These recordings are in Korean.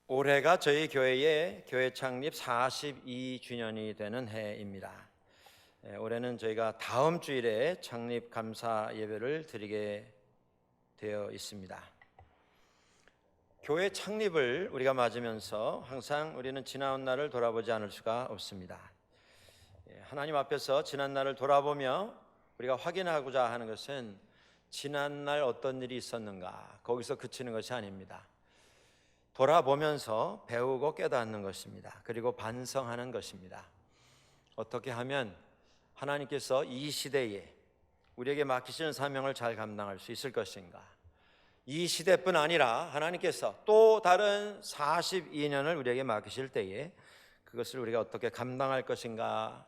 올해가 저희 교회의 교회 창립 42주년이 되는 해입니다. 올해는 저희가 다음 주일에 창립 감사 예배를 드리게 되어 있습니다. 교회 창립을 우리가 맞으면서 항상 우리는 지나온 날을 돌아보지 않을 수가 없습니다. 하나님 앞에서 지난 날을 돌아보며 우리가 확인하고자 하는 것은 지난 날 어떤 일이 있었는가, 거기서 그치는 것이 아닙니다. 돌아보면서 배우고 깨닫는 것입니다. 그리고 반성하는 것입니다. 어떻게 하면 하나님께서 이 시대에 우리에게 맡기시는 사명을 잘 감당할 수 있을 것인가? 이 시대뿐 아니라 하나님께서 또 다른 42년을 우리에게 맡기실 때에 그것을 우리가 어떻게 감당할 것인가?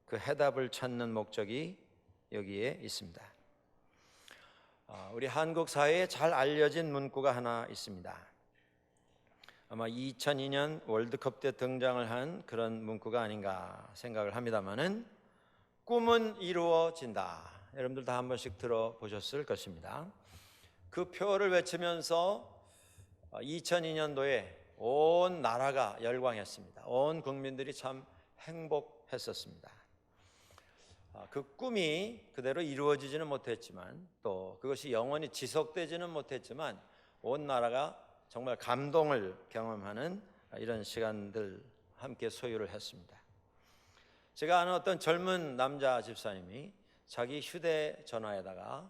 그 해답을 찾는 목적이 여기에 있습니다. 우리 한국 사회에 잘 알려진 문구가 하나 있습니다. 아마 2002년 월드컵 때 등장을 한 그런 문구가 아닌가 생각을 합니다만은, 꿈은 이루어진다. 여러분들 다 한 번씩 들어보셨을 것입니다. 그 표어를 외치면서 2002년도에 온 나라가 열광했습니다. 온 국민들이 참 행복했었습니다. 그 꿈이 그대로 이루어지지는 못했지만, 또 그것이 영원히 지속되지는 못했지만, 온 나라가 정말 감동을 경험하는 이런 시간들 함께 소유를 했습니다. 제가 아는 어떤 젊은 남자 집사님이 자기 휴대전화에다가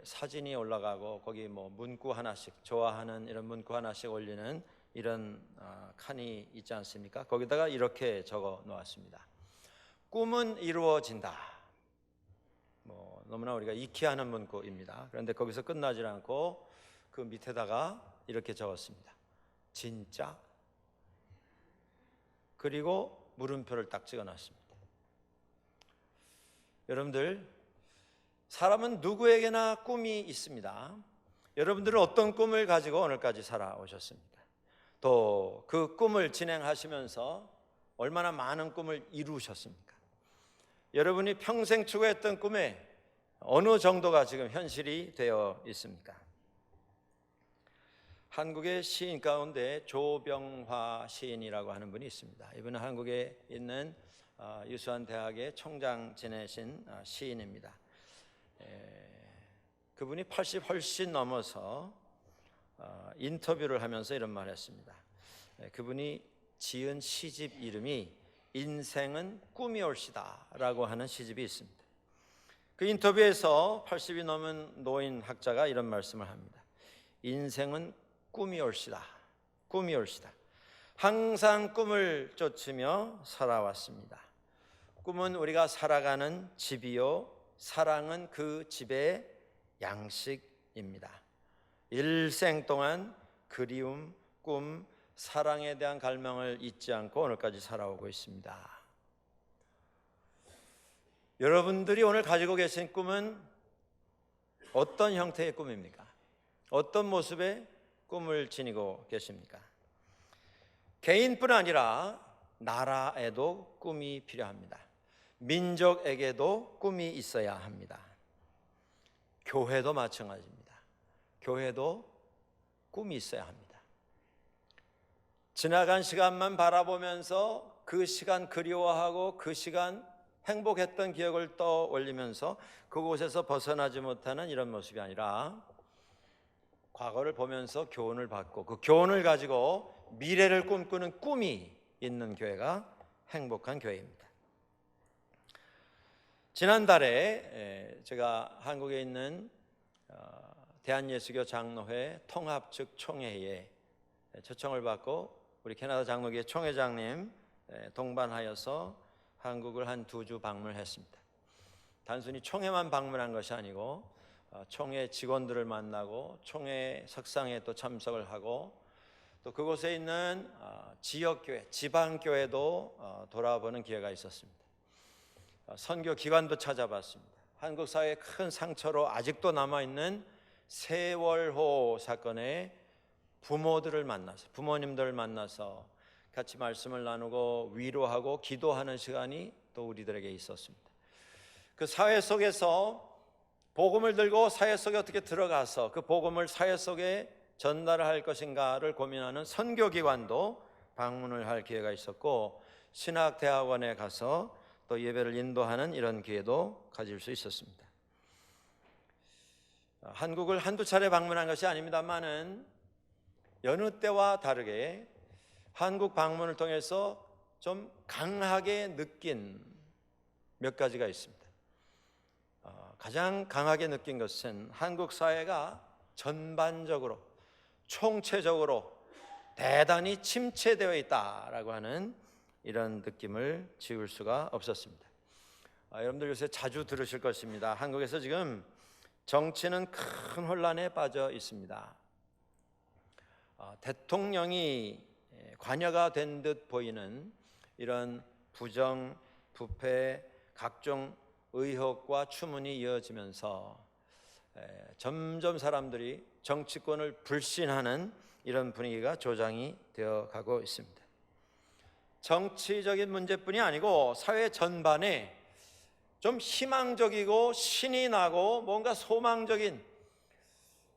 사진이 올라가고 거기 뭐 문구 하나씩, 좋아하는 이런 문구 하나씩 올리는 이런 칸이 있지 않습니까? 거기다가 이렇게 적어 놓았습니다. 꿈은 이루어진다. 너무나 우리가 익히 하는 문구입니다. 그런데 거기서 끝나지 않고 그 밑에다가 이렇게 적었습니다. 진짜? 그리고 물음표를 딱 찍어놨습니다. 여러분들, 사람은 누구에게나 꿈이 있습니다. 여러분들은 어떤 꿈을 가지고 오늘까지 살아오셨습니까? 또 그 꿈을 진행하시면서 얼마나 많은 꿈을 이루셨습니까? 여러분이 평생 추구했던 꿈에 어느 정도가 지금 현실이 되어 있습니까? 한국의 시인 가운데 조병화 시인이라고 하는 분이 있습니다. 이분은 한국에 있는 유수한 대학의 총장 지내신 시인입니다. 그분이 80 훨씬 넘어서 인터뷰를 하면서 이런 말을 했습니다. 그분이 지은 시집 이름이 인생은 꿈이 올시다 라고 하는 시집이 있습니다. 그 인터뷰에서 80이 넘은 노인 학자가 이런 말씀을 합니다. 인생은 꿈이 올시다. 꿈이 올시다. 항상 꿈을 쫓으며 살아왔습니다. 꿈은 우리가 살아가는 집이요, 사랑은 그 집의 양식입니다. 일생 동안 그리움, 꿈, 사랑에 대한 갈망을 잊지 않고 오늘까지 살아오고 있습니다. 여러분들이 오늘 가지고 계신 꿈은 어떤 형태의 꿈입니까? 어떤 모습의 꿈을 지니고 계십니까? 개인뿐 아니라 나라에도 꿈이 필요합니다. 민족에게도 꿈이 있어야 합니다. 교회도 마찬가지입니다. 교회도 꿈이 있어야 합니다. 지나간 시간만 바라보면서 그 시간 그리워하고 그 시간 행복했던 기억을 떠올리면서 그곳에서 벗어나지 못하는 이런 모습이 아니라, 과거를 보면서 교훈을 받고 그 교훈을 가지고 미래를 꿈꾸는 꿈이 있는 교회가 행복한 교회입니다. 지난달에 제가 한국에 있는 대한예수교 장로회 통합 측 총회에 초청을 받고 우리 캐나다 장로교회 총회장님 동반하여서 한국을 한 2주 방문을 했습니다. 단순히 총회만 방문한 것이 아니고 총회 직원들을 만나고 총회 석상에 또 참석을 하고, 또 그곳에 있는 지역교회, 지방교회도 돌아보는 기회가 있었습니다. 선교 기관도 찾아봤습니다. 한국 사회의 큰 상처로 아직도 남아있는 세월호 사건의 부모들을 만나서, 부모님들을 만나서 같이 말씀을 나누고 위로하고 기도하는 시간이 또 우리들에게 있었습니다. 그 사회 속에서 복음을 들고 사회 속에 어떻게 들어가서 그 복음을 사회 속에 전달할 것인가를 고민하는 선교기관도 방문을 할 기회가 있었고, 신학대학원에 가서 또 예배를 인도하는 이런 기회도 가질 수 있었습니다. 한국을 한두 차례 방문한 것이 아닙니다만은 여느 때와 다르게 한국 방문을 통해서 좀 강하게 느낀 몇 가지가 있습니다. 가장 강하게 느낀 것은 한국 사회가 전반적으로 총체적으로 대단히 침체되어 있다라고 하는 이런 느낌을 지울 수가 없었습니다. 여러분들 요새 자주 들으실 것입니다. 한국에서 지금 정치는 큰 혼란에 빠져 있습니다. 대통령이 관여가 된 듯 보이는 이런 부정, 부패, 각종 의혹과 추문이 이어지면서 점점 사람들이 정치권을 불신하는 이런 분위기가 조장이 되어 가고 있습니다. 정치적인 문제뿐이 아니고 사회 전반에 좀 희망적이고 신이 나고 뭔가 소망적인,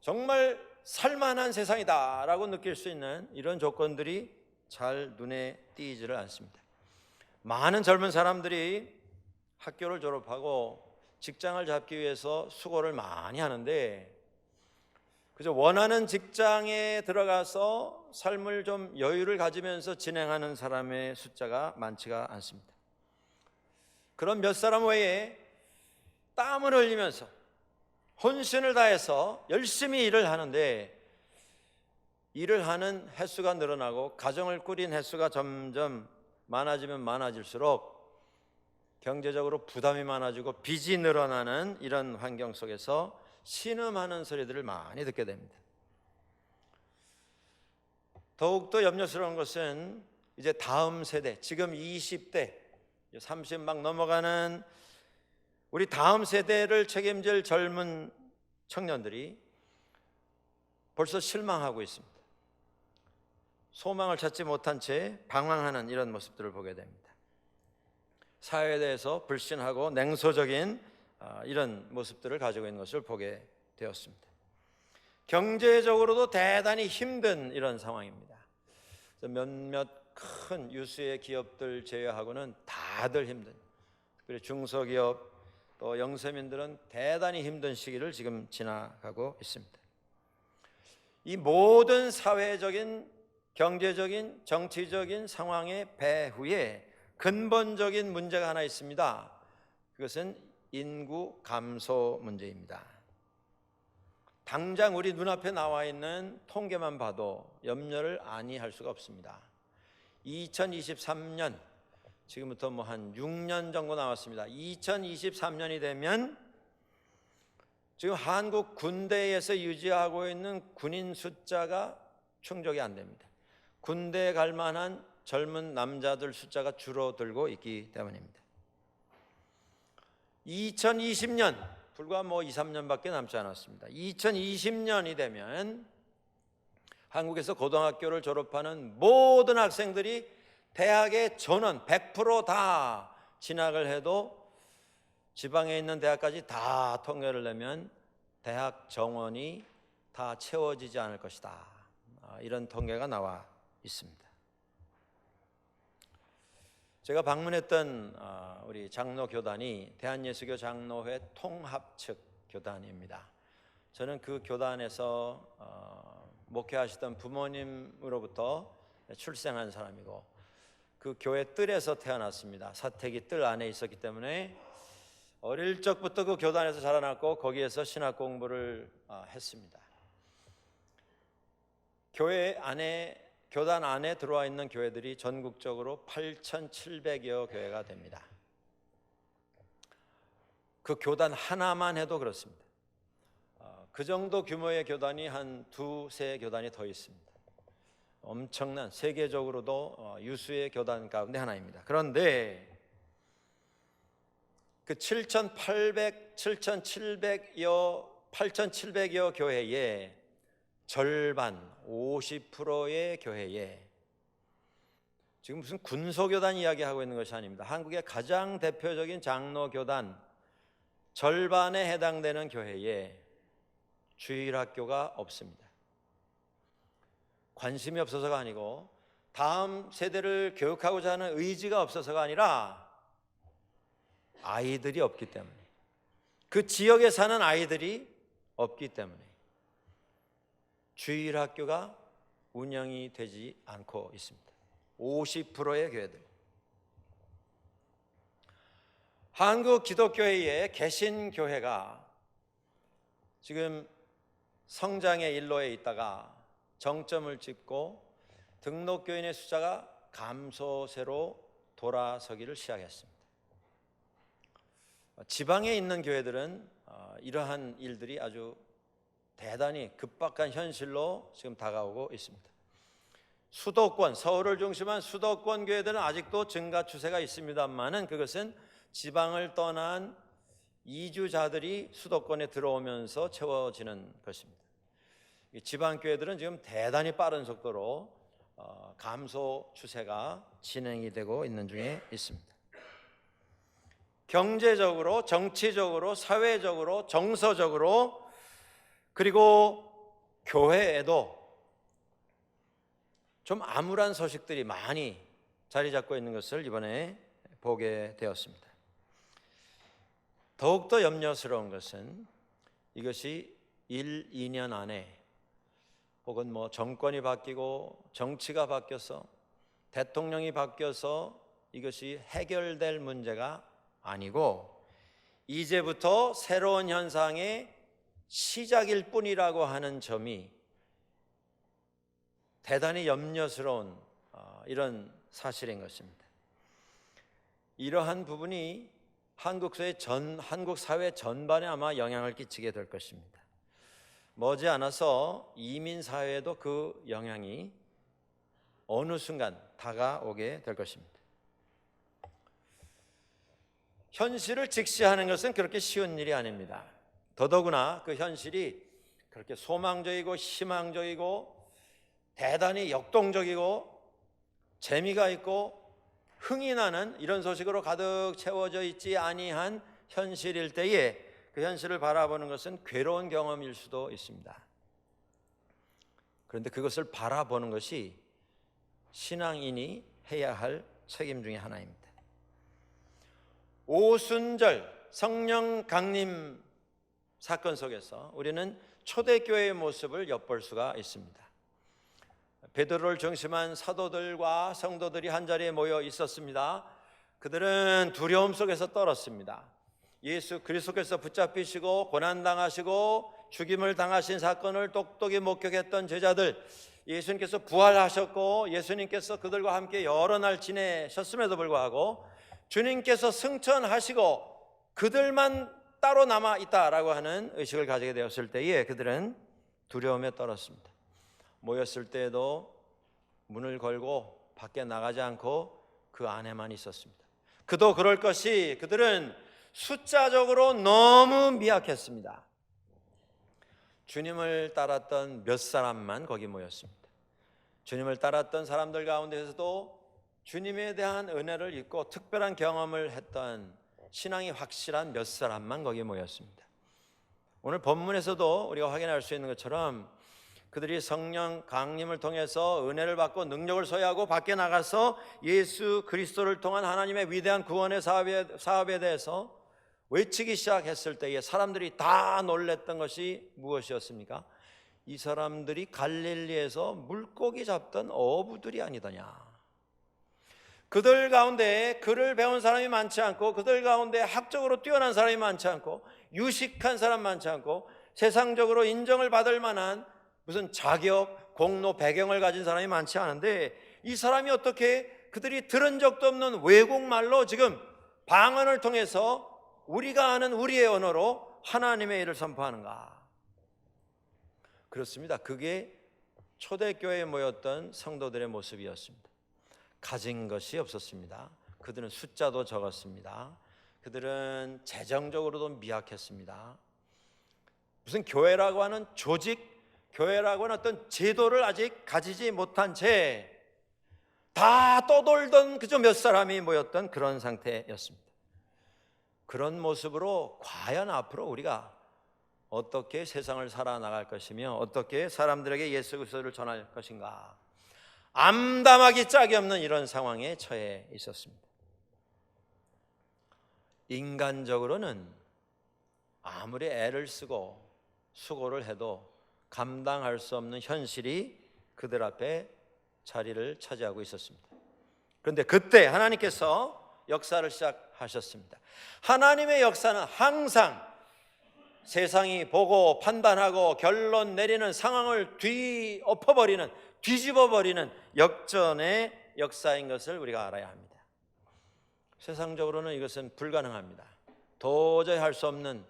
정말 살만한 세상이다라고 느낄 수 있는 이런 조건들이 잘 눈에 띄지를 않습니다. 많은 젊은 사람들이 학교를 졸업하고 직장을 잡기 위해서 수고를 많이 하는데, 그저 원하는 직장에 들어가서 삶을 좀 여유를 가지면서 진행하는 사람의 숫자가 많지가 않습니다. 그런 몇 사람 외에 땀을 흘리면서 혼신을 다해서 열심히 일을 하는데, 일을 하는 횟수가 늘어나고 가정을 꾸린 횟수가 점점 많아지면 많아질수록 경제적으로 부담이 많아지고 빚이 늘어나는 이런 환경 속에서 신음하는 소리들을 많이 듣게 됩니다. 더욱더 염려스러운 것은 이제 다음 세대, 지금 20대, 30 막 넘어가는 우리 다음 세대를 책임질 젊은 청년들이 벌써 실망하고 있습니다. 소망을 찾지 못한 채 방황하는 이런 모습들을 보게 됩니다. 사회에 대해서 불신하고 냉소적인 이런 모습들을 가지고 있는 것을 보게 되었습니다. 경제적으로도 대단히 힘든 이런 상황입니다. 몇몇 큰 유수의 기업들 제외하고는 다들 힘든, 특별히 중소기업 또 영세민들은 대단히 힘든 시기를 지금 지나가고 있습니다. 이 모든 사회적인, 경제적인, 정치적인 상황의 배후에 근본적인 문제가 하나 있습니다. 그것은 인구 감소 문제입니다. 당장 우리 눈앞에 나와 있는 통계만 봐도 염려를 아니할 수가 없습니다. 2023년, 지금부터 한 6년 정도 남았습니다. 2023년이 되면 지금 한국 군대에서 유지하고 있는 군인 숫자가 충족이 안 됩니다. 군대에 갈 만한 젊은 남자들 숫자가 줄어들고 있기 때문입니다. 2020년, 불과 2, 3년밖에 남지 않았습니다. 2020년이 되면 한국에서 고등학교를 졸업하는 모든 학생들이 대학의 전원 100% 진학을 해도 지방에 있는 대학까지 다 통계를 내면 대학 정원이 다 채워지지 않을 것이다. 이런 통계가 나와 있습니다. 제가 방문했던 우리 장로 교단이 대한예수교 장로회 통합 측 교단입니다. 저는 그 교단에서 목회하시던 부모님으로부터 출생한 사람이고 그 교회 뜰에서 태어났습니다. 사택이 뜰 안에 있었기 때문에 어릴 적부터 그 교단에서 자라났고 거기에서 신학 공부를 했습니다. 교단 안에 들어와 있는 교회들이 전국적으로 8,700여 교회가 됩니다. 그 교단 하나만 해도 그렇습니다. 그 정도 규모의 교단이 한 두세 교단이 더 있습니다. 엄청난, 세계적으로도 유수의 교단 가운데 하나입니다. 그런데 그 8,700여 교회의 절반, 50%의 교회에 지금 무슨 군소교단 이야기하고 있는 것이 아닙니다. 한국의 가장 대표적인 장로교단 절반에 해당되는 교회에 주일학교가 없습니다. 관심이 없어서가 아니고 다음 세대를 교육하고자 하는 의지가 없어서가 아니라 아이들이 없기 때문에, 그 지역에 사는 아이들이 없기 때문에 주일학교가 운영이 되지 않고 있습니다. 50%의 교회들. 한국 기독교회의 개신교회가 지금 성장의 일로에 있다가 정점을 찍고 등록교인의 숫자가 감소세로 돌아서기를 시작했습니다. 지방에 있는 교회들은 이러한 일들이 아주 대단히 급박한 현실로 지금 다가오고 있습니다. 수도권, 서울을 중심한 수도권 교회들은 아직도 증가 추세가 있습니다만은 그것은 지방을 떠난 이주자들이 수도권에 들어오면서 채워지는 것입니다. 지방 교회들은 지금 대단히 빠른 속도로 감소 추세가 진행이 되고 있는 중에 있습니다. 경제적으로, 정치적으로, 사회적으로, 정서적으로, 그리고 교회에도 좀 암울한 소식들이 많이 자리 잡고 있는 것을 이번에 보게 되었습니다. 더욱더 염려스러운 것은 이것이 1, 2년 안에 혹은 정권이 바뀌고 정치가 바뀌어서 대통령이 바뀌어서 이것이 해결될 문제가 아니고 이제부터 새로운 현상의 시작일 뿐이라고 하는 점이 대단히 염려스러운 이런 사실인 것입니다. 이러한 부분이 한국 사회 전반에 아마 영향을 끼치게 될 것입니다. 머지않아서 이민사회에도 그 영향이 어느 순간 다가오게 될 것입니다. 현실을 직시하는 것은 그렇게 쉬운 일이 아닙니다. 더더구나 그 현실이 그렇게 소망적이고 희망적이고 대단히 역동적이고 재미가 있고 흥이 나는 이런 소식으로 가득 채워져 있지 아니한 현실일 때에 그 현실을 바라보는 것은 괴로운 경험일 수도 있습니다. 그런데 그것을 바라보는 것이 신앙인이 해야 할 책임 중에 하나입니다. 오순절 성령 강림 사건 속에서 우리는 초대교회의 모습을 엿볼 수가 있습니다. 베드로를 중심한 사도들과 성도들이 한자리에 모여 있었습니다. 그들은 두려움 속에서 떨었습니다. 예수 그리스도께서 붙잡히시고 고난당하시고 죽임을 당하신 사건을 똑똑히 목격했던 제자들, 예수님께서 부활하셨고 예수님께서 그들과 함께 여러 날 지내셨음에도 불구하고 주님께서 승천하시고 그들만 따로 남아 있다라고 하는 의식을 가지게 되었을 때에 그들은 두려움에 떨었습니다. 모였을 때에도 문을 걸고 밖에 나가지 않고 그 안에만 있었습니다. 그도 그럴 것이 그들은 숫자적으로 너무 미약했습니다. 주님을 따랐던 몇 사람만 거기 모였습니다. 주님을 따랐던 사람들 가운데서도 주님에 대한 은혜를 잊고 특별한 경험을 했던 신앙이 확실한 몇 사람만 거기 모였습니다. 오늘 본문에서도 우리가 확인할 수 있는 것처럼 그들이 성령 강림을 통해서 은혜를 받고 능력을 소유하고 밖에 나가서 예수 그리스도를 통한 하나님의 위대한 구원의 사업에 대해서 외치기 시작했을 때에 사람들이 다 놀랬던 것이 무엇이었습니까? 이 사람들이 갈릴리에서 물고기 잡던 어부들이 아니더냐. 그들 가운데 글을 배운 사람이 많지 않고 그들 가운데 학적으로 뛰어난 사람이 많지 않고 유식한 사람 많지 않고 세상적으로 인정을 받을 만한 무슨 자격, 공로, 배경을 가진 사람이 많지 않은데 이 사람이 어떻게 그들이 들은 적도 없는 외국말로 지금 방언을 통해서 우리가 아는 우리의 언어로 하나님의 일을 선포하는가? 그렇습니다. 그게 초대교회에 모였던 성도들의 모습이었습니다. 가진 것이 없었습니다. 그들은 숫자도 적었습니다. 그들은 재정적으로도 미약했습니다. 무슨 교회라고 하는 조직, 교회라고 하는 어떤 제도를 아직 가지지 못한 채 다 떠돌던 그저 몇 사람이 모였던 그런 상태였습니다. 그런 모습으로 과연 앞으로 우리가 어떻게 세상을 살아나갈 것이며 어떻게 사람들에게 예수 그리스도를 전할 것인가, 암담하기 짝이 없는 이런 상황에 처해 있었습니다. 인간적으로는 아무리 애를 쓰고 수고를 해도 감당할 수 없는 현실이 그들 앞에 자리를 차지하고 있었습니다. 그런데 그때 하나님께서 역사를 시작하셨습니다. 하나님의 역사는 항상 세상이 보고 판단하고 결론 내리는 상황을 뒤집어버리는 역전의 역사인 것을 우리가 알아야 합니다. 세상적으로는 이것은 불가능합니다. 도저히 할 수 없는,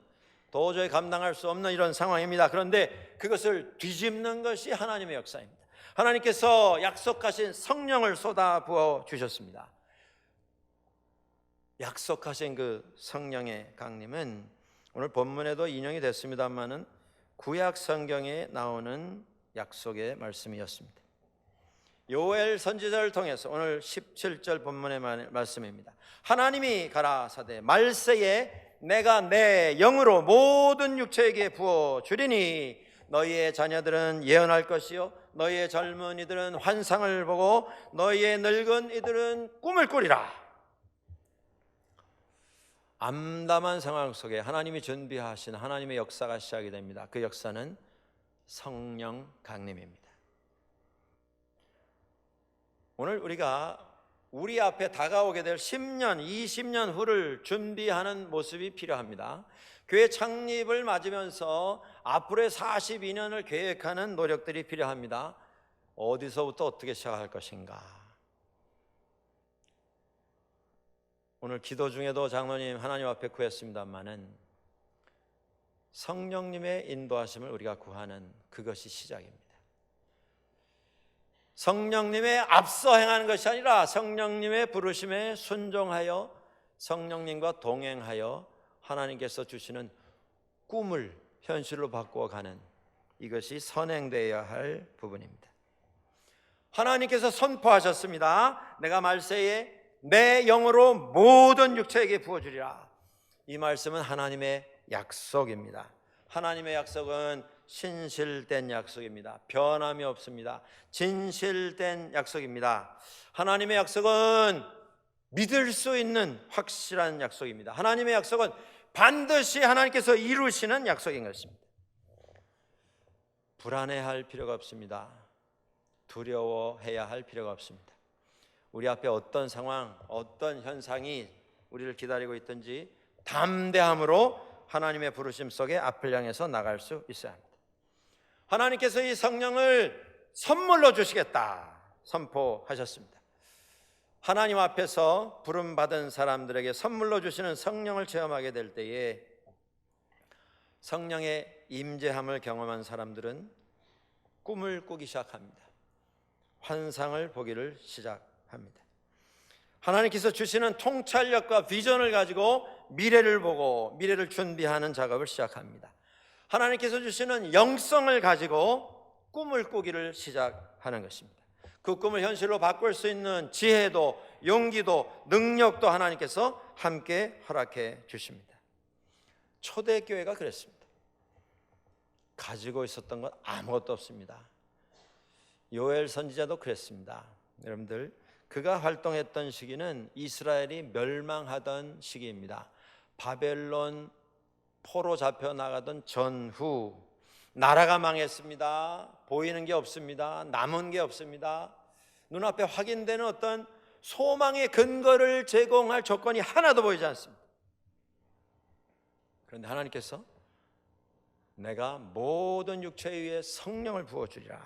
도저히 감당할 수 없는 이런 상황입니다. 그런데 그것을 뒤집는 것이 하나님의 역사입니다. 하나님께서 약속하신 성령을 쏟아부어 주셨습니다. 약속하신 그 성령의 강림은 오늘 본문에도 인용이 됐습니다만은 구약 성경에 나오는 약속의 말씀이었습니다. 요엘 선지자를 통해서 오늘 17절 본문의 말씀입니다. 하나님이 가라사대 말세에 내가 내 영으로 모든 육체에게 부어 주리니 너희의 자녀들은 예언할 것이요 너희의 젊은이들은 환상을 보고 너희의 늙은 이들은 꿈을 꾸리라. 암담한 상황 속에 하나님이 준비하신 하나님의 역사가 시작이 됩니다. 그 역사는 성령 강림입니다. 오늘 우리가 우리 앞에 다가오게 될 10년, 20년 후를 준비하는 모습이 필요합니다. 교회 창립을 맞으면서 앞으로의 42년을 계획하는 노력들이 필요합니다. 어디서부터 어떻게 시작할 것인가? 오늘 기도 중에도 장로님 하나님 앞에 구했습니다마는 성령님의 인도하심을 우리가 구하는 그것이 시작입니다. 성령님의 앞서 행하는 것이 아니라 성령님의 부르심에 순종하여 성령님과 동행하여 하나님께서 주시는 꿈을 현실로 바꾸어가는 이것이 선행되어야 할 부분입니다. 하나님께서 선포하셨습니다. 내가 말세에 내 영으로 모든 육체에게 부어주리라. 이 말씀은 하나님의 약속입니다. 하나님의 약속은 신실된 약속입니다. 변함이 없습니다. 진실된 약속입니다. 하나님의 약속은 믿을 수 있는 확실한 약속입니다. 하나님의 약속은 반드시 하나님께서 이루시는 약속인 것입니다. 불안해할 필요가 없습니다. 두려워해야 할 필요가 없습니다. 우리 앞에 어떤 상황, 어떤 현상이 우리를 기다리고 있든지 담대함으로 하나님의 부르심 속에 앞을 향해서 나갈 수 있어야 합니다. 하나님께서 이 성령을 선물로 주시겠다 선포하셨습니다. 하나님 앞에서 부름받은 사람들에게 선물로 주시는 성령을 체험하게 될 때에 성령의 임재함을 경험한 사람들은 꿈을 꾸기 시작합니다. 환상을 보기를 시작합니다. 하나님께서 주시는 통찰력과 비전을 가지고 미래를 보고 미래를 준비하는 작업을 시작합니다. 하나님께서 주시는 영성을 가지고 꿈을 꾸기를 시작하는 것입니다. 그 꿈을 현실로 바꿀 수 있는 지혜도 용기도 능력도 하나님께서 함께 허락해 주십니다. 초대교회가 그랬습니다. 가지고 있었던 건 아무것도 없습니다. 요엘 선지자도 그랬습니다. 여러분들, 그가 활동했던 시기는 이스라엘이 멸망하던 시기입니다. 바벨론 포로 잡혀 나가던 전후 나라가 망했습니다. 보이는 게 없습니다. 남은 게 없습니다. 눈앞에 확인되는 어떤 소망의 근거를 제공할 조건이 하나도 보이지 않습니다. 그런데 하나님께서 내가 모든 육체 위에 성령을 부어주리라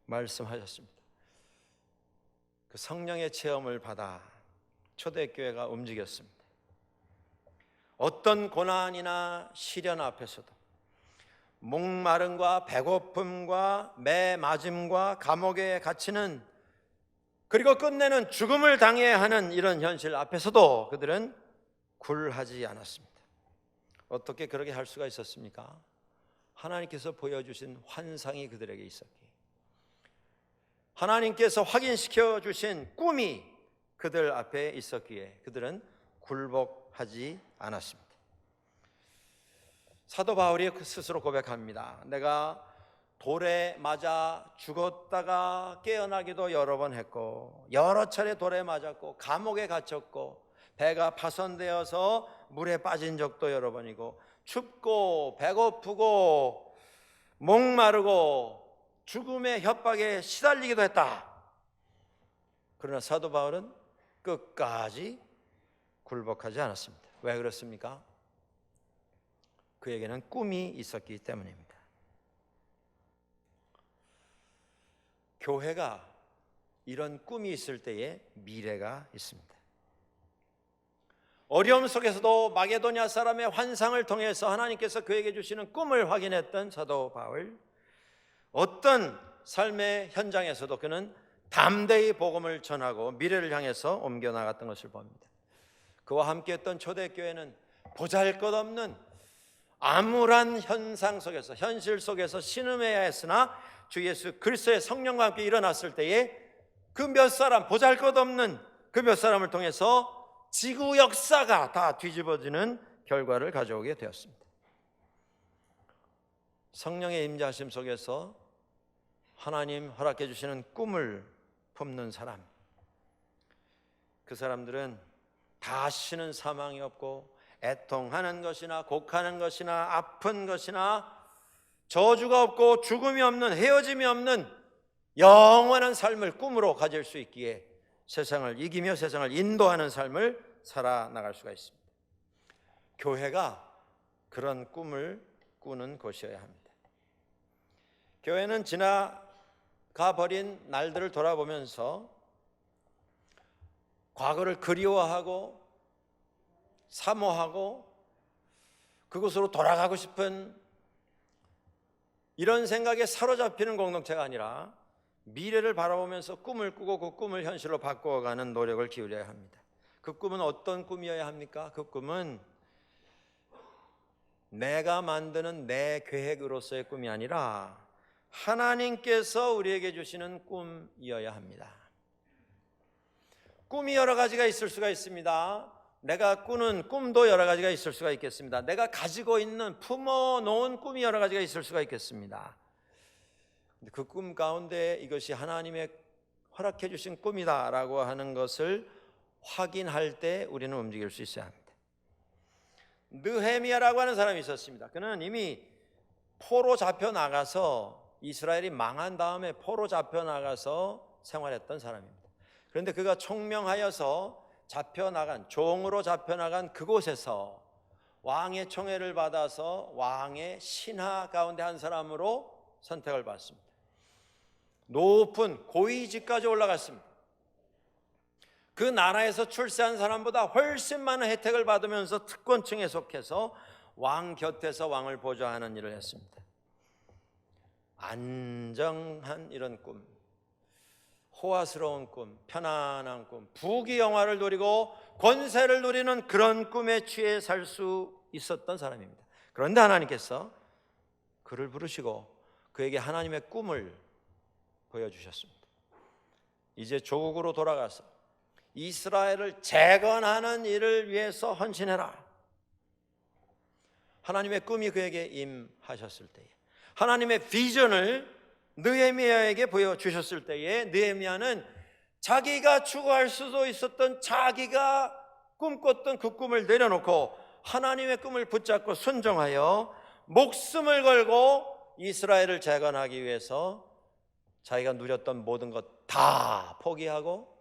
말씀하셨습니다. 그 성령의 체험을 받아 초대교회가 움직였습니다. 어떤 고난이나 시련 앞에서도 목마름과 배고픔과 매맞음과 감옥에 갇히는 그리고 끝내는 죽음을 당해야 하는 이런 현실 앞에서도 그들은 굴하지 않았습니다. 어떻게 그렇게 할 수가 있었습니까? 하나님께서 보여주신 환상이 그들에게 있었기에, 하나님께서 확인시켜 주신 꿈이 그들 앞에 있었기에 그들은 굴복하지 않았습니다. 사도 바울이 스스로 고백합니다. 내가 돌에 맞아 죽었다가 깨어나기도 여러 번 했고, 여러 차례 돌에 맞았고, 감옥에 갇혔고, 배가 파손되어서 물에 빠진 적도 여러 번이고, 춥고 배고프고 목마르고 죽음의 협박에 시달리기도 했다. 그러나 사도 바울은 끝까지 굴복하지 않았습니다. 왜 그렇습니까? 그에게는 꿈이 있었기 때문입니다. 교회가 이런 꿈이 있을 때에 미래가 있습니다. 어려움 속에서도 마게도냐 사람의 환상을 통해서 하나님께서 그에게 주시는 꿈을 확인했던 사도 바울, 어떤 삶의 현장에서도 그는 담대히 복음을 전하고 미래를 향해서 옮겨나갔던 것을 봅니다. 그와 함께했던 초대교회는 보잘것없는 암울한 현상 속에서, 현실 속에서 신음해야 했으나 주 예수 그리스도의 성령과 함께 일어났을 때에 그 몇 사람, 보잘것없는 그 몇 사람을 통해서 지구 역사가 다 뒤집어지는 결과를 가져오게 되었습니다. 성령의 임재하심 속에서 하나님 허락해 주시는 꿈을 품는 사람, 그 사람들은 다시는 사망이 없고 애통하는 것이나 곡하는 것이나 아픈 것이나 저주가 없고 죽음이 없는, 헤어짐이 없는 영원한 삶을 꿈으로 가질 수 있기에 세상을 이기며 세상을 인도하는 삶을 살아나갈 수가 있습니다. 교회가 그런 꿈을 꾸는 곳이어야 합니다. 교회는 지나가 버린 날들을 돌아보면서 과거를 그리워하고 사모하고 그곳으로 돌아가고 싶은 이런 생각에 사로잡히는 공동체가 아니라 미래를 바라보면서 꿈을 꾸고 그 꿈을 현실로 바꿔가는 노력을 기울여야 합니다. 그 꿈은 어떤 꿈이어야 합니까? 그 꿈은 내가 만드는 내 계획으로서의 꿈이 아니라 하나님께서 우리에게 주시는 꿈이어야 합니다. 꿈이 여러 가지가 있을 수가 있습니다. 내가 꾸는 꿈도 여러 가지가 있을 수가 있겠습니다. 내가 가지고 있는 품어놓은 꿈이 여러 가지가 있을 수가 있겠습니다. 그 꿈 가운데 이것이 하나님의 허락해 주신 꿈이다라고 하는 것을 확인할 때 우리는 움직일 수 있어야 합니다. 느헤미야라고 하는 사람이 있었습니다. 그는 이미 포로 잡혀나가서, 이스라엘이 망한 다음에 포로 잡혀나가서 생활했던 사람입니다. 그런데 그가 총명하여서 종으로 잡혀나간 그곳에서 왕의 총애를 받아서 왕의 신하 가운데 한 사람으로 선택을 받습니다. 높은 고위직까지 올라갔습니다. 그 나라에서 출세한 사람보다 훨씬 많은 혜택을 받으면서 특권층에 속해서 왕 곁에서 왕을 보좌하는 일을 했습니다. 안정한 이런 꿈, 호화스러운 꿈, 편안한 꿈, 부귀영화를 누리고 권세를 누리는 그런 꿈에 취해 살 수 있었던 사람입니다. 그런데 하나님께서 그를 부르시고 그에게 하나님의 꿈을 보여주셨습니다. 이제 조국으로 돌아가서 이스라엘을 재건하는 일을 위해서 헌신해라. 하나님의 꿈이 그에게 임하셨을 때에, 하나님의 비전을 느헤미야에게 보여주셨을 때에, 느헤미야는 자기가 추구할 수도 있었던, 자기가 꿈꿨던 그 꿈을 내려놓고 하나님의 꿈을 붙잡고 순종하여 목숨을 걸고 이스라엘을 재건하기 위해서 자기가 누렸던 모든 것 다 포기하고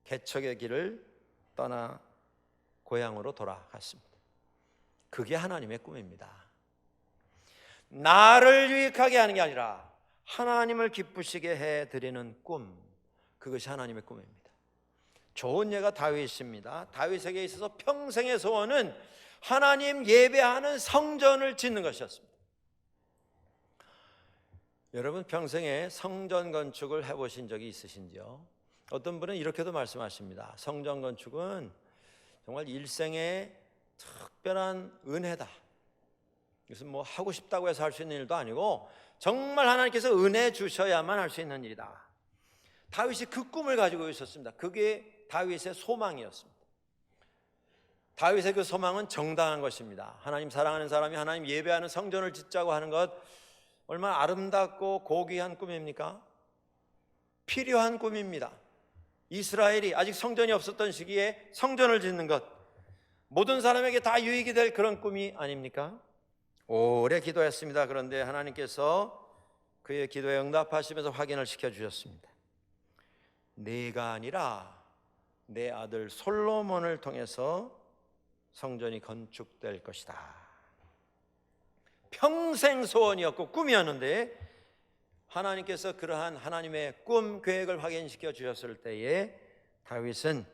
개척의 길을 떠나 고향으로 돌아갔습니다. 그게 하나님의 꿈입니다. 나를 유익하게 하는 게 아니라 하나님을 기쁘시게 해드리는 꿈, 그것이 하나님의 꿈입니다. 좋은 예가 다윗입니다. 다윗에게 있어서 평생의 소원은 하나님 예배하는 성전을 짓는 것이었습니다. 여러분 평생에 성전 건축을 해보신 적이 있으신지요? 어떤 분은 이렇게도 말씀하십니다. 성전 건축은 정말 일생의 특별한 은혜다. 이것은 뭐 하고 싶다고 해서 할 수 있는 일도 아니고 정말 하나님께서 은혜 주셔야만 할 수 있는 일이다. 다윗이 그 꿈을 가지고 있었습니다. 그게 다윗의 소망이었습니다. 다윗의 그 소망은 정당한 것입니다. 하나님 사랑하는 사람이 하나님 예배하는 성전을 짓자고 하는 것 얼마나 아름답고 고귀한 꿈입니까? 필요한 꿈입니다. 이스라엘이 아직 성전이 없었던 시기에 성전을 짓는 것, 모든 사람에게 다 유익이 될 그런 꿈이 아닙니까? 오래 기도했습니다. 그런데 하나님께서 그의 기도에 응답하시면서 확인을 시켜주셨습니다. 네가 아니라 내 아들 솔로몬을 통해서 성전이 건축될 것이다. 평생 소원이었고 꿈이었는데 하나님께서 그러한 하나님의 꿈 계획을 확인시켜 주셨을 때에 다윗은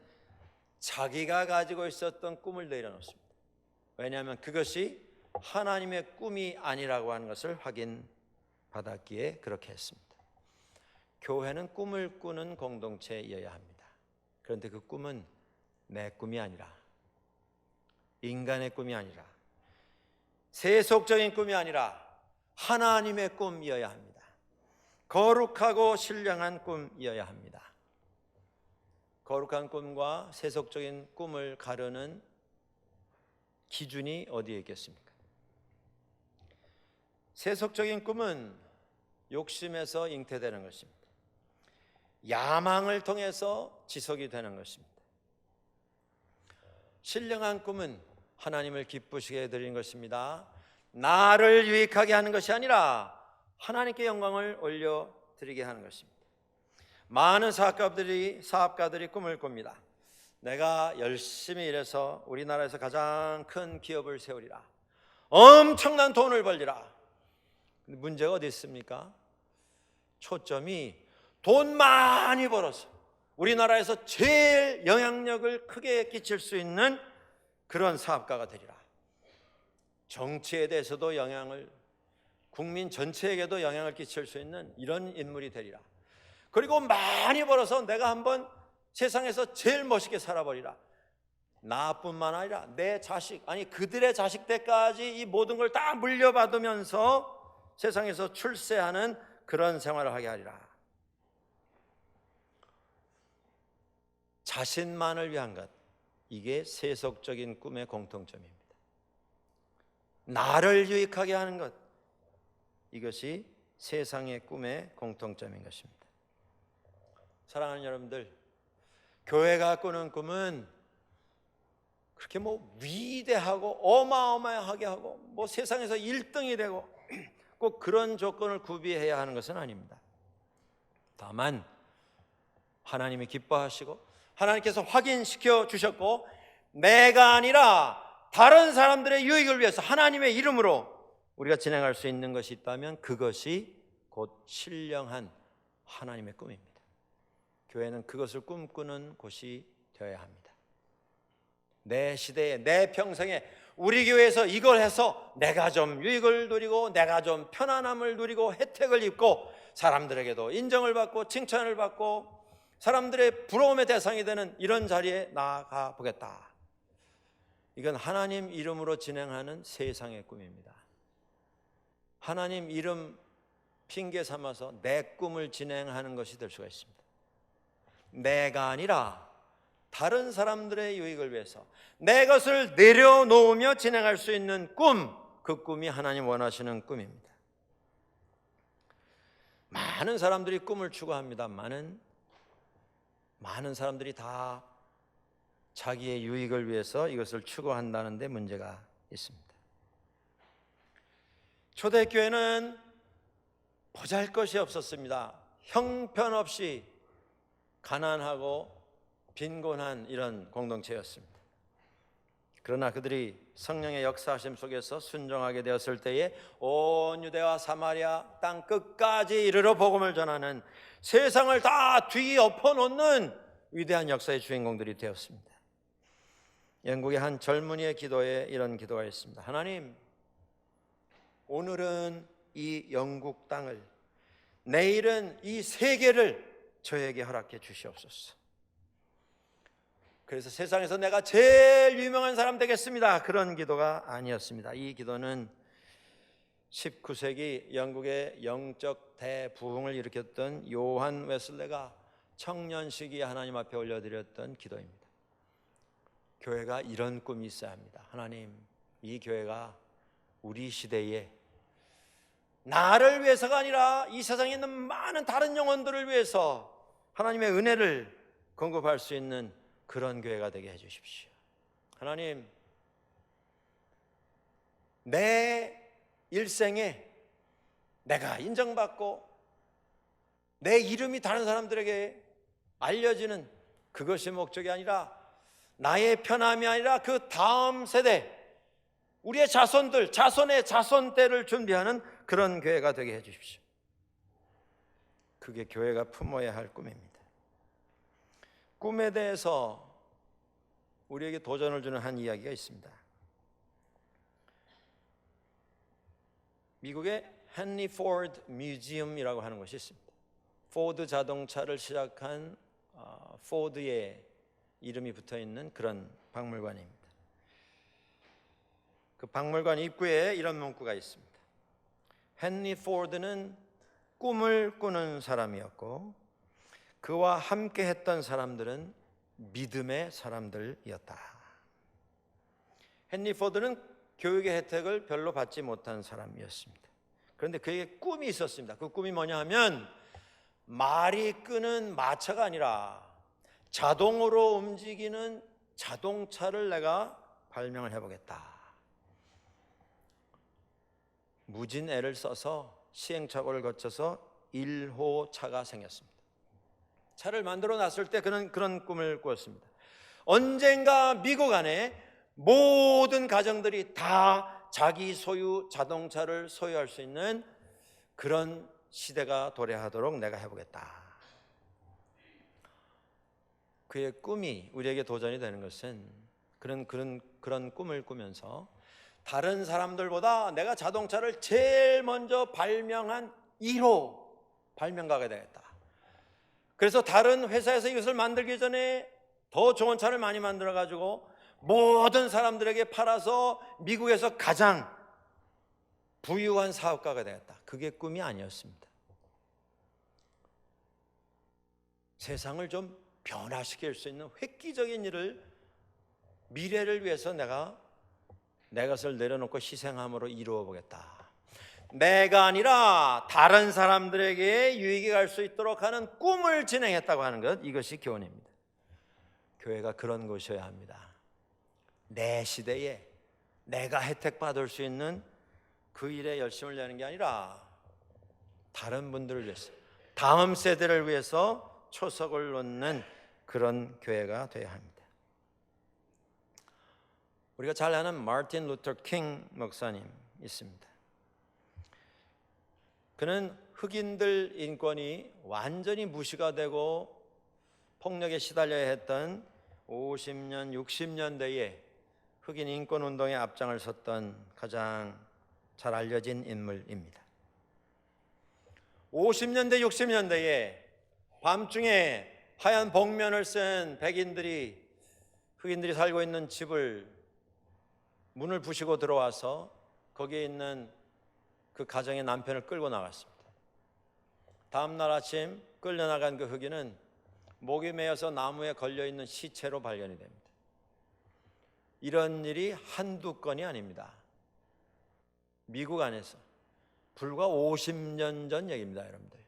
자기가 가지고 있었던 꿈을 내려놓습니다. 왜냐하면 그것이 하나님의 꿈이 아니라고 하는 것을 확인받았기에 그렇게 했습니다. 교회는 꿈을 꾸는 공동체여야 합니다. 그런데 그 꿈은 내 꿈이 아니라, 인간의 꿈이 아니라, 세속적인 꿈이 아니라 하나님의 꿈이어야 합니다. 거룩하고 신령한 꿈이어야 합니다. 거룩한 꿈과 세속적인 꿈을 가르는 기준이 어디에 있겠습니까? 세속적인 꿈은 욕심에서 잉태되는 것입니다. 야망을 통해서 지속이 되는 것입니다. 신령한 꿈은 하나님을 기쁘시게 해드리는 것입니다. 나를 유익하게 하는 것이 아니라 하나님께 영광을 올려드리게 하는 것입니다. 많은 사업가들이 꿈을 꿉니다. 내가 열심히 일해서 우리나라에서 가장 큰 기업을 세우리라. 엄청난 돈을 벌리라. 근데 문제가 어디 있습니까? 초점이 돈 많이 벌어서 우리나라에서 제일 영향력을 크게 끼칠 수 있는 그런 사업가가 되리라. 정치에 대해서도 국민 전체에게도 영향을 끼칠 수 있는 이런 인물이 되리라. 그리고 많이 벌어서 내가 한번 세상에서 제일 멋있게 살아버리라. 나뿐만 아니라 내 자식, 아니 그들의 자식 때까지 이 모든 걸 다 물려받으면서 세상에서 출세하는 그런 생활을 하게 하리라. 자신만을 위한 것, 이게 세속적인 꿈의 공통점입니다. 나를 유익하게 하는 것, 이것이 세상의 꿈의 공통점인 것입니다. 사랑하는 여러분들, 교회가 꾸는 꿈은 그렇게 위대하고 어마어마하게 하고 세상에서 1등이 되고 꼭 그런 조건을 구비해야 하는 것은 아닙니다. 다만 하나님이 기뻐하시고 하나님께서 확인시켜 주셨고 내가 아니라 다른 사람들의 유익을 위해서 하나님의 이름으로 우리가 진행할 수 있는 것이 있다면 그것이 곧 신령한 하나님의 꿈입니다. 교회는 그것을 꿈꾸는 곳이 되어야 합니다. 내 시대에, 내 평생에 우리 교회에서 이걸 해서 내가 좀 유익을 누리고 내가 좀 편안함을 누리고 혜택을 입고 사람들에게도 인정을 받고 칭찬을 받고 사람들의 부러움의 대상이 되는 이런 자리에 나아가 보겠다. 이건 하나님 이름으로 진행하는 세상의 꿈입니다. 하나님 이름 핑계 삼아서 내 꿈을 진행하는 것이 될 수가 있습니다. 내가 아니라 다른 사람들의 유익을 위해서 내 것을 내려놓으며 진행할 수 있는 꿈, 그 꿈이 하나님 원하시는 꿈입니다. 많은 사람들이 꿈을 추구합니다만은 많은 사람들이 다 자기의 유익을 위해서 이것을 추구한다는 데 문제가 있습니다. 초대교회는 보잘것이 없었습니다. 형편없이 가난하고 빈곤한 이런 공동체였습니다. 그러나 그들이 성령의 역사하심 속에서 순종하게 되었을 때에 온 유대와 사마리아 땅 끝까지 이르러 복음을 전하는 세상을 다 뒤엎어 놓는 위대한 역사의 주인공들이 되었습니다. 영국의 한 젊은이의 기도에 이런 기도가 있습니다. 하나님, 오늘은 이 영국 땅을, 내일은 이 세계를 저에게 허락해 주시옵소서. 그래서 세상에서 내가 제일 유명한 사람 되겠습니다, 그런 기도가 아니었습니다. 이 기도는 19세기 영국의 영적 대부흥을 일으켰던 요한 웨슬레가 청년 시기에 하나님 앞에 올려드렸던 기도입니다. 교회가 이런 꿈이 있어야 합니다. 하나님, 이 교회가 우리 시대에 나를 위해서가 아니라 이 세상에 있는 많은 다른 영혼들을 위해서 하나님의 은혜를 공급할 수 있는 그런 교회가 되게 해주십시오. 하나님, 내 일생에 내가 인정받고 내 이름이 다른 사람들에게 알려지는 그것이 목적이 아니라 나의 편함이 아니라 그 다음 세대, 우리의 자손들, 자손의 자손대를 준비하는 그런 교회가 되게 해주십시오. 그게 교회가 품어야 할 꿈입니다. 꿈에 대해서 우리에게 도전을 주는 한 이야기가 있습니다. 미국의 헨리 포드 뮤지엄이라고 하는 곳이 있습니다. 포드 자동차를 시작한 포드의 이름이 붙어있는 그런 박물관입니다. 그 박물관 입구에 이런 문구가 있습니다. 헨리 포드는 꿈을 꾸는 사람이었고 그와 함께 했던 사람들은 믿음의 사람들이었다. 헨리 포드는 교육의 혜택을 별로 받지 못한 사람이었습니다. 그런데 그에게 꿈이 있었습니다. 그 꿈이 뭐냐 하면 말이 끄는 마차가 아니라 자동으로 움직이는 자동차를 내가 발명을 해보겠다. 무진애를 써서 시행착오를 거쳐서 1호차가 생겼습니다. 차를 만들어 놨을 때 그는 그런 꿈을 꾸었습니다. 언젠가 미국 안에 모든 가정들이 다 자기 소유 자동차를 소유할 수 있는 그런 시대가 도래하도록 내가 해보겠다. 그의 꿈이 우리에게 도전이 되는 것은 그런 꿈을 꾸면서 다른 사람들보다 내가 자동차를 제일 먼저 발명한 1호 발명가가 되겠다. 그래서 다른 회사에서 이것을 만들기 전에 더 좋은 차를 많이 만들어 가지고 모든 사람들에게 팔아서 미국에서 가장 부유한 사업가가 되겠다. 그게 꿈이 아니었습니다. 세상을 좀 변화시킬 수 있는 획기적인 일을 미래를 위해서 내가 내 것을 내려놓고 희생함으로 이루어 보겠다. 내가 아니라 다른 사람들에게 유익이 갈 수 있도록 하는 꿈을 진행했다고 하는 것, 이것이 교훈입니다. 교회가 그런 곳이어야 합니다. 내 시대에 내가 혜택받을 수 있는 그 일에 열심을 내는 게 아니라 다른 분들을 위해서, 다음 세대를 위해서 초석을 놓는 그런 교회가 되어야 합니다. 우리가 잘 아는 마틴 루터 킹 목사님 있습니다. 그는 흑인들 인권이 완전히 무시가 되고 폭력에 시달려야 했던 50년, 60년대에 흑인 인권 운동에 앞장을 섰던 가장 잘 알려진 인물입니다. 50년대, 60년대에 밤중에 하얀 복면을 쓴 흑인들이 살고 있는 집을 문을 부시고 들어와서 거기에 있는 그 가정의 남편을 끌고 나갔습니다. 다음 날 아침 끌려나간 그 흑인은 목이 메어서 나무에 걸려있는 시체로 발견이 됩니다. 이런 일이 한두 건이 아닙니다. 미국 안에서 불과 50년 전 얘기입니다, 여러분들.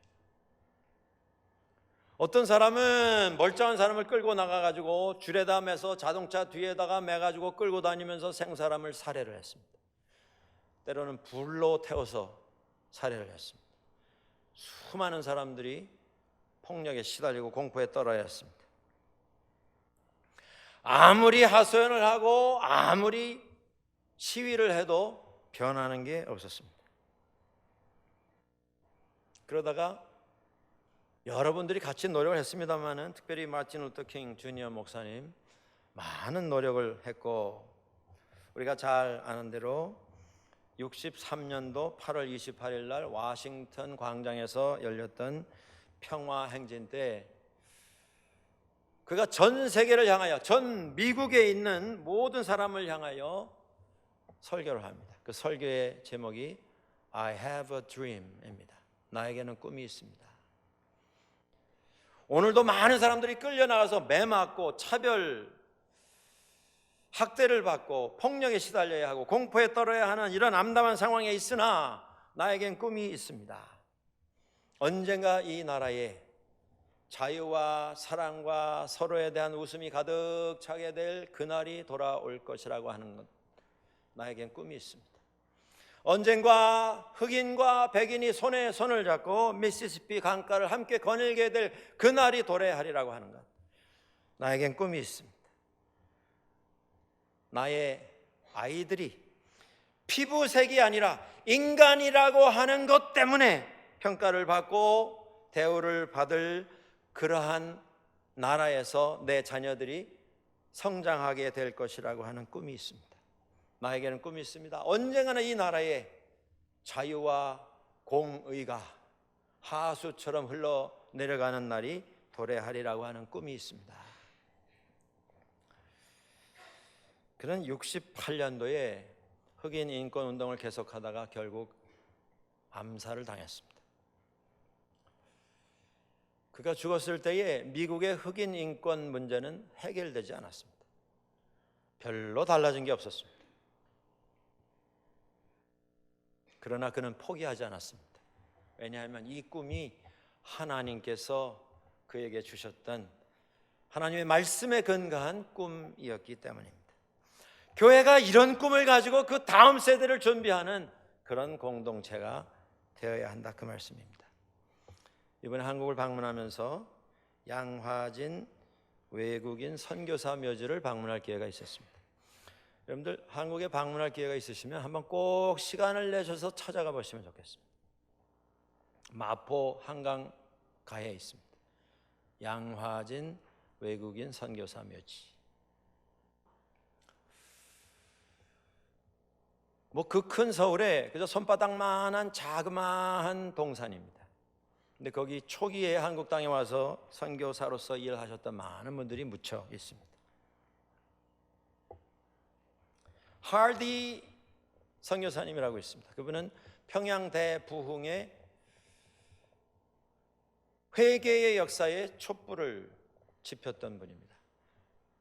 어떤 사람은 멀쩡한 사람을 끌고 나가가지고 줄에다 매서 자동차 뒤에다가 매가지고 끌고 다니면서 생사람을 살해를 했습니다. 때로는 불로 태워서 살해를 했습니다. 수많은 사람들이 폭력에 시달리고 공포에 떨어야 했습니다. 아무리 하소연을 하고 아무리 시위를 해도 변하는 게 없었습니다. 그러다가 여러분들이 같이 노력을 했습니다마는 특별히 마틴 루터 킹 주니어 목사님 많은 노력을 했고, 우리가 잘 아는 대로 63년도 8월 28일 날 워싱턴 광장에서 열렸던 평화 행진 때 그가 전 세계를 향하여, 전 미국에 있는 모든 사람을 향하여 설교를 합니다. 그 설교의 제목이 I have a dream입니다. 나에게는 꿈이 있습니다. 오늘도 많은 사람들이 끌려나가서 매맞고 차별, 학대를 받고 폭력에 시달려야 하고 공포에 떨어야 하는 이런 암담한 상황에 있으나 나에겐 꿈이 있습니다. 언젠가 이 나라에 자유와 사랑과 서로에 대한 웃음이 가득 차게 될 그날이 돌아올 것이라고 하는 것, 나에겐 꿈이 있습니다. 언젠가 흑인과 백인이 손에 손을 잡고 미시시피 강가를 함께 거닐게 될 그날이 도래하리라고 하는 것, 나에겐 꿈이 있습니다. 나의 아이들이 피부색이 아니라 인간이라고 하는 것 때문에 평가를 받고 대우를 받을 그러한 나라에서 내 자녀들이 성장하게 될 것이라고 하는 꿈이 있습니다. 나에게는 꿈이 있습니다. 언젠가는 이 나라에 자유와 공의가 하수처럼 흘러내려가는 날이 도래하리라고 하는 꿈이 있습니다. 그런 68년도에 흑인 인권 운동을 계속하다가 결국 암살을 당했습니다. 그가 죽었을 때에 미국의 흑인 인권 문제는 해결되지 않았습니다. 별로 달라진 게 없었습니다. 그러나 그는 포기하지 않았습니다. 왜냐하면 이 꿈이 하나님께서 그에게 주셨던 하나님의 말씀에 근거한 꿈이었기 때문입니다. 교회가 이런 꿈을 가지고 그 다음 세대를 준비하는 그런 공동체가 되어야 한다, 그 말씀입니다. 이번에 한국을 방문하면서 양화진 외국인 선교사 묘지를 방문할 기회가 있었습니다. 여러분들 한국에 방문할 기회가 있으시면 한번 꼭 시간을 내셔서 찾아가 보시면 좋겠습니다. 마포 한강가에 있습니다. 양화진 외국인 선교사 묘지. 뭐 그 큰 서울에 그저 손바닥만한 자그마한 동산입니다. 근데 거기 초기에 한국 땅에 와서 선교사로서 일하셨던 많은 분들이 묻혀 있습니다. 하디 선교사님이라고 있습니다. 그분은 평양대 부흥의 회개의 역사에 촛불을 지폈던 분입니다.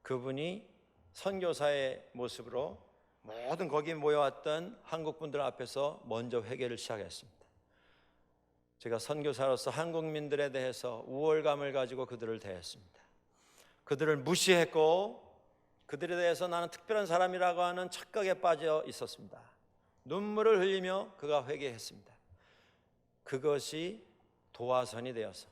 그분이 선교사의 모습으로 모든 거기 모여왔던 한국분들 앞에서 먼저 회개를 시작했습니다. 제가 선교사로서 한국민들에 대해서 우월감을 가지고 그들을 대했습니다. 그들을 무시했고 그들에 대해서 나는 특별한 사람이라고 하는 착각에 빠져 있었습니다. 눈물을 흘리며 그가 회개했습니다. 그것이 도화선이 되어서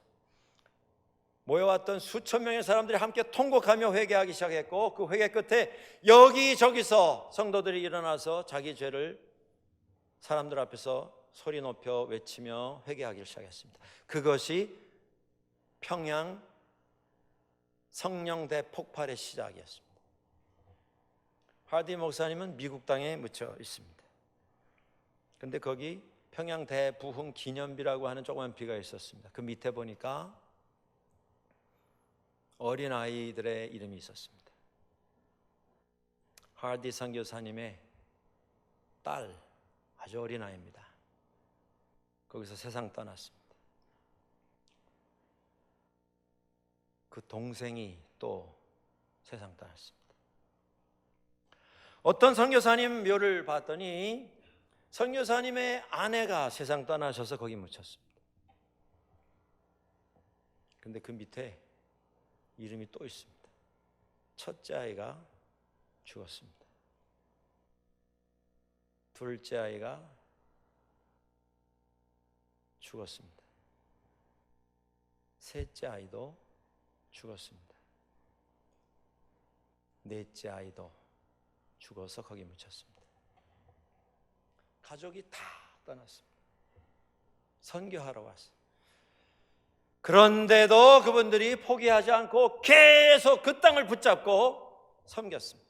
모여왔던 수천 명의 사람들이 함께 통곡하며 회개하기 시작했고, 그 회개 끝에 여기저기서 성도들이 일어나서 자기 죄를 사람들 앞에서 소리 높여 외치며 회개하기 시작했습니다. 그것이 평양 성령대 폭발의 시작이었습니다. 하디 목사님은 미국 땅에 묻혀 있습니다. 그런데 거기 평양 대부흥 기념비라고 하는 조그만 비가 있었습니다. 그 밑에 보니까 어린아이들의 이름이 있었습니다. 하디 선교사님의 딸, 아주 어린아이입니다. 거기서 세상 떠났습니다. 그 동생이 또 세상 떠났습니다. 어떤 선교사님 묘를 봤더니 선교사님의 아내가 세상 떠나셔서 거기 묻혔습니다. 그런데 그 밑에 이름이 또 있습니다. 첫째 아이가 죽었습니다. 둘째 아이가 죽었습니다. 셋째 아이도 죽었습니다. 넷째 아이도 죽어서 거기 묻혔습니다. 가족이 다 떠났습니다. 선교하러 왔어요. 그런데도 그분들이 포기하지 않고 계속 그 땅을 붙잡고 섬겼습니다.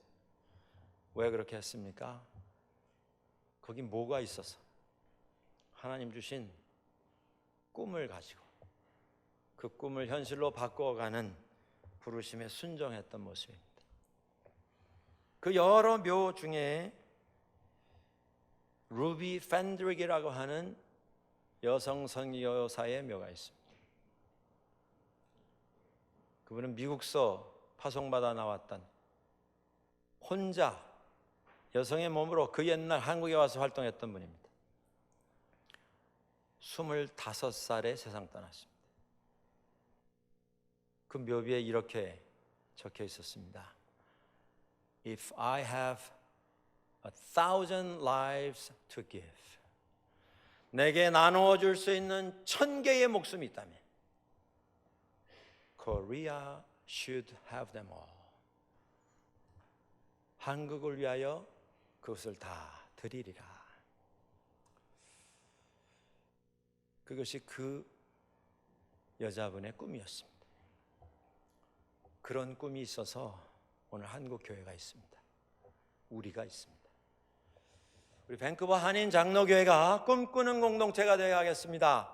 왜 그렇게 했습니까? 거기 뭐가 있어서? 하나님 주신 꿈을 가지고 그 꿈을 현실로 바꿔가는 부르심에 순종했던 모습입니다. 그 여러 묘 중에 루비 팬드릭이라고 하는 여성 선교사의 묘가 있습니다. 그분은 미국서 파송받아 나왔던 혼자 여성의 몸으로 그 옛날 한국에 와서 활동했던 분입니다. 25살에 세상 떠났습니다. 그 묘비에 이렇게 적혀 있었습니다. If I have 1,000 lives to give, 내게 나누어 줄 수 있는 1,000개의 목숨이 있다면 Korea should have them all. 한국을 위하여 그것을 다 드리리라. 그것이 그 여자분의 꿈이었습니다. 그런 꿈이 있어서 오늘 한국 교회가 있습니다. 우리가 있습니다. 우리 밴쿠버 한인 장로교회가 꿈꾸는 공동체가 되어야 하겠습니다.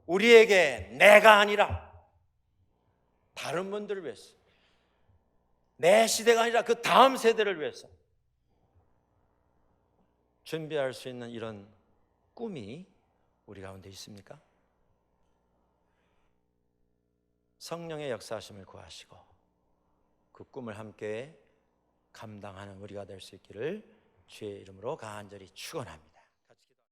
우리에게 내가 아니라 다른 분들을 위해서, 내 시대가 아니라 그 다음 세대를 위해서 준비할 수 있는 이런 꿈이 우리 가운데 있습니까? 성령의 역사하심을 구하시고 그 꿈을 함께 감당하는 우리가 될 수 있기를 주의 이름으로 간절히 축원합니다.